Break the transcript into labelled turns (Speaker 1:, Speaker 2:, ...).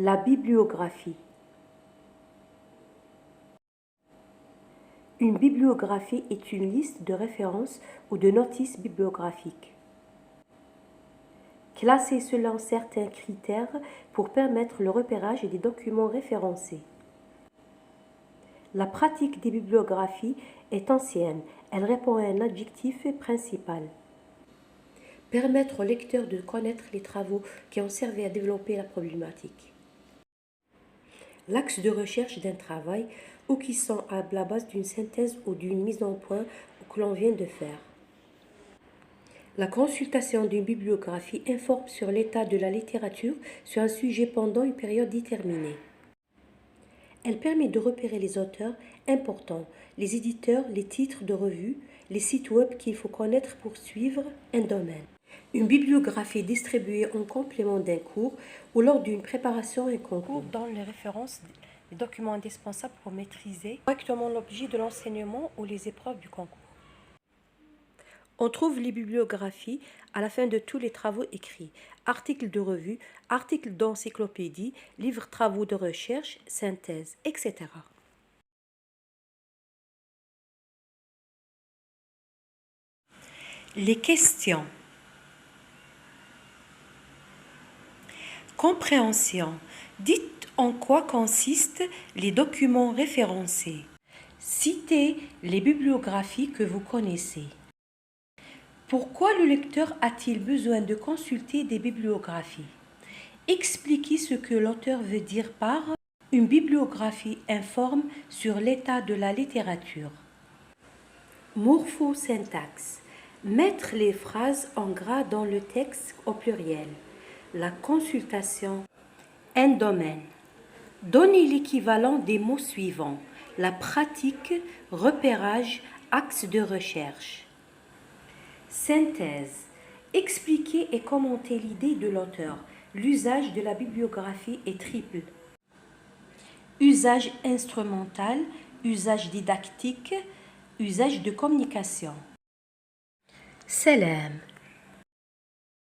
Speaker 1: La bibliographie. Une bibliographie est une liste de références ou de notices bibliographiques, classées selon certains critères pour permettre le repérage des documents référencés. La pratique des bibliographies est ancienne, elle répond à un objectif principal: permettre au lecteur de connaître les travaux qui ont servi à développer la problématique, l'axe de recherche d'un travail ou qui sont à la base d'une synthèse ou d'une mise en point que l'on vient de faire. La consultation d'une bibliographie informe sur l'état de la littérature sur un sujet pendant une période déterminée. Elle permet de repérer les auteurs importants, les éditeurs, les titres de revues, les sites web qu'il faut connaître pour suivre un domaine. Une bibliographie est distribuée en complément d'un cours ou lors d'une préparation à un concours donne les références des documents indispensables pour maîtriser correctement l'objet de l'enseignement ou les épreuves du concours. On trouve les bibliographies à la fin de tous les travaux écrits, articles de revue, articles d'encyclopédie, livres, travaux de recherche, synthèses, etc. Les questions. Compréhension. Dites en quoi consistent les documents référencés. Citez les bibliographies que vous connaissez. Pourquoi le lecteur a-t-il besoin de consulter des bibliographies? Expliquez ce que l'auteur veut dire par une bibliographie informe sur l'état de la littérature. Morphosyntaxe. Mettre les phrases en gras dans le texte au pluriel. La consultation. Un domaine. Donnez l'équivalent des mots suivants. La pratique, repérage, axe de recherche. Synthèse. Expliquer et commenter l'idée de l'auteur. L'usage de la bibliographie est triple. Usage instrumental, usage didactique, usage de communication. Salam.